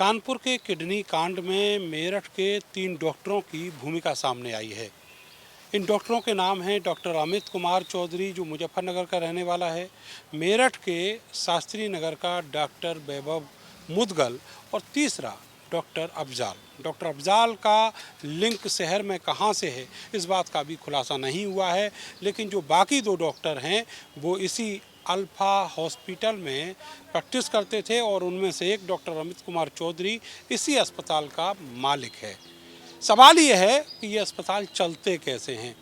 कानपुर के किडनी कांड में मेरठ के 3 डॉक्टरों की भूमिका सामने आई है। इन डॉक्टरों के नाम हैं डॉक्टर अमित कुमार चौधरी, जो मुजफ्फरनगर का रहने वाला है, मेरठ के शास्त्री नगर का डॉक्टर वैभव मुदगल और तीसरा डॉक्टर अफजाल। डॉक्टर अफजाल का लिंक शहर में कहाँ से है, इस बात का भी खुलासा नहीं हुआ है। लेकिन जो बाकी 2 डॉक्टर हैं वो इसी अल्फा हॉस्पिटल में प्रैक्टिस करते थे और उनमें से एक डॉक्टर अमित कुमार चौधरी इसी अस्पताल का मालिक है। सवाल ये है कि ये अस्पताल चलते कैसे हैं।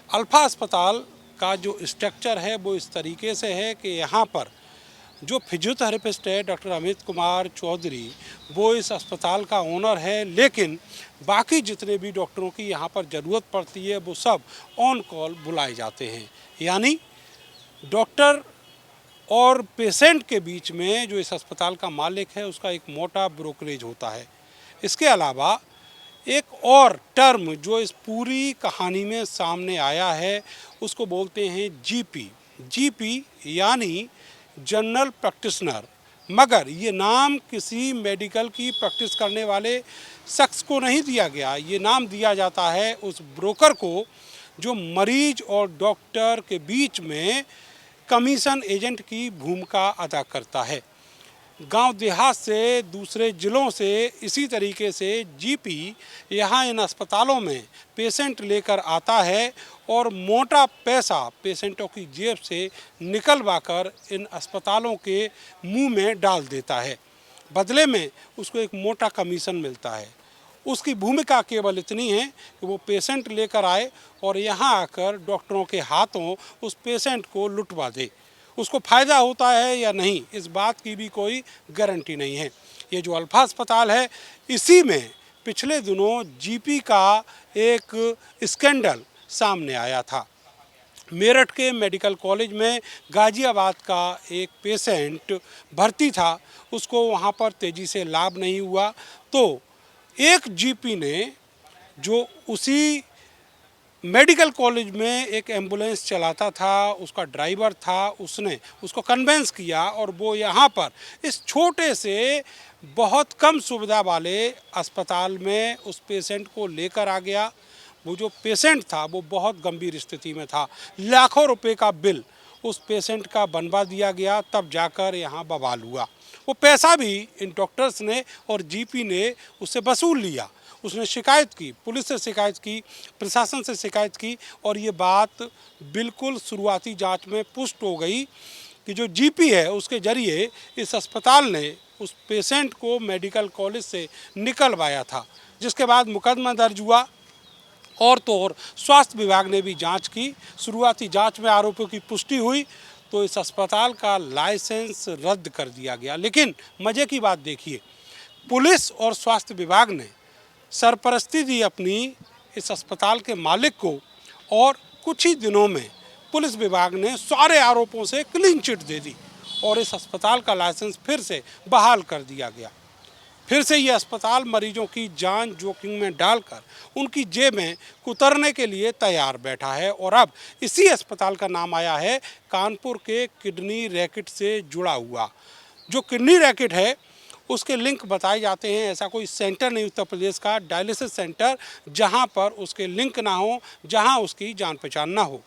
अल्फा अस्पताल का जो स्ट्रक्चर है वो इस तरीके से है कि यहाँ पर जो फिजियोथेरेपिस्ट है डॉक्टर अमित कुमार चौधरी, वो इस अस्पताल का ओनर है, लेकिन बाकी जितने भी डॉक्टरों की यहाँ पर ज़रूरत पड़ती है वो सब ऑन कॉल बुलाए जाते हैं। यानी डॉक्टर और पेशेंट के बीच में जो इस अस्पताल का मालिक है उसका एक मोटा ब्रोकरेज होता है। इसके अलावा एक और टर्म जो इस पूरी कहानी में सामने आया है उसको बोलते हैं जीपी। जीपी यानी जनरल प्रैक्टिशनर। मगर ये नाम किसी मेडिकल की प्रैक्टिस करने वाले शख्स को नहीं दिया गया, ये नाम दिया जाता है उस ब्रोकर को जो मरीज और डॉक्टर के बीच में कमीशन एजेंट की भूमिका अदा करता है। गांव देहात से, दूसरे ज़िलों से इसी तरीके से जीपी यहाँ इन अस्पतालों में पेशेंट लेकर आता है और मोटा पैसा पेशेंटों की जेब से निकलवाकर इन अस्पतालों के मुंह में डाल देता है। बदले में उसको एक मोटा कमीशन मिलता है। उसकी भूमिका केवल इतनी है कि वो पेशेंट लेकर आए और यहाँ आकर डॉक्टरों के हाथों उस पेशेंट को लुटवा दे। उसको फ़ायदा होता है या नहीं, इस बात की भी कोई गारंटी नहीं है। ये जो अल्फा अस्पताल है, इसी में पिछले दिनों जीपी का एक स्कैंडल सामने आया था। मेरठ के मेडिकल कॉलेज में गाज़ियाबाद का एक पेशेंट भर्ती था, उसको वहाँ पर तेज़ी से लाभ नहीं हुआ, तो एक जीपी ने जो उसी मेडिकल कॉलेज में एक एम्बुलेंस चलाता था, उसका ड्राइवर था, उसने उसको कन्वेंस किया और वो यहाँ पर इस छोटे से बहुत कम सुविधा वाले अस्पताल में उस पेशेंट को लेकर आ गया। वो जो पेशेंट था वो बहुत गंभीर स्थिति में था। लाखों रुपए का बिल उस पेशेंट का बनवा दिया गया, तब जाकर यहाँ बवाल हुआ। वो पैसा भी इन डॉक्टर्स ने और जीपी ने उससे वसूल लिया। उसने शिकायत की, पुलिस से शिकायत की, प्रशासन से शिकायत की और ये बात बिल्कुल शुरुआती जांच में पुष्ट हो गई कि जो जीपी है उसके ज़रिए इस अस्पताल ने उस पेशेंट को मेडिकल कॉलेज से निकलवाया था। जिसके बाद मुकदमा दर्ज हुआ और तो और स्वास्थ्य विभाग ने भी जांच की। शुरुआती जांच में आरोपों की पुष्टि हुई तो इस अस्पताल का लाइसेंस रद्द कर दिया गया। लेकिन मज़े की बात देखिए, पुलिस और स्वास्थ्य विभाग ने सरपरस्ती दी अपनी इस अस्पताल के मालिक को और कुछ ही दिनों में पुलिस विभाग ने सारे आरोपों से क्लीन चिट दे दी और इस अस्पताल का लाइसेंस फिर से बहाल कर दिया गया। फिर से ये अस्पताल मरीजों की जान जोखिम में डालकर उनकी जेबें कुतरने के लिए तैयार बैठा है और अब इसी अस्पताल का नाम आया है कानपुर के किडनी रैकेट से जुड़ा हुआ। जो किडनी रैकेट है उसके लिंक बताए जाते हैं। ऐसा कोई सेंटर नहीं उत्तर प्रदेश का, डायलिसिस सेंटर, जहां पर उसके लिंक ना हो, जहां उसकी जान पहचान ना हो।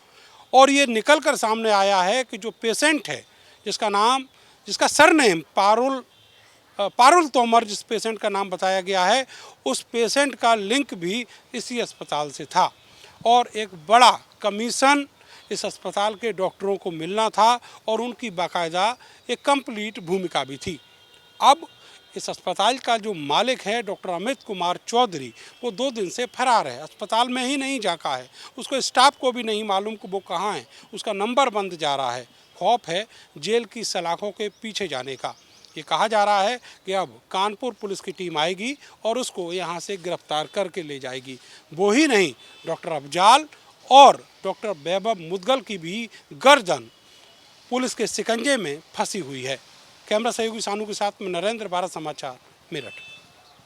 और ये निकल कर सामने आया है कि जो पेशेंट है जिसका सरनेम पारुल तोमर, जिस पेशेंट का नाम बताया गया है, उस पेशेंट का लिंक भी इसी अस्पताल से था और एक बड़ा कमीशन इस अस्पताल के डॉक्टरों को मिलना था और उनकी बाकायदा एक कंप्लीट भूमिका भी थी। अब इस अस्पताल का जो मालिक है डॉक्टर अमित कुमार चौधरी, वो 2 दिन से फरार है, अस्पताल में ही नहीं जाका है। उसको स्टाफ को भी नहीं मालूम कि वो कहाँ है, उसका नंबर बंद जा रहा है। खौफ है जेल की सलाखों के पीछे जाने का। ये कहा जा रहा है कि अब कानपुर पुलिस की टीम आएगी और उसको यहाँ से गिरफ्तार करके ले जाएगी। वो ही नहीं, डॉक्टर अफजाल और डॉक्टर वैभव मुदगल की भी गर्दन पुलिस के शिकंजे में फंसी हुई है। कैमरा सहयोगी सानू के साथ में नरेंद्र, भारत समाचार, मेरठ।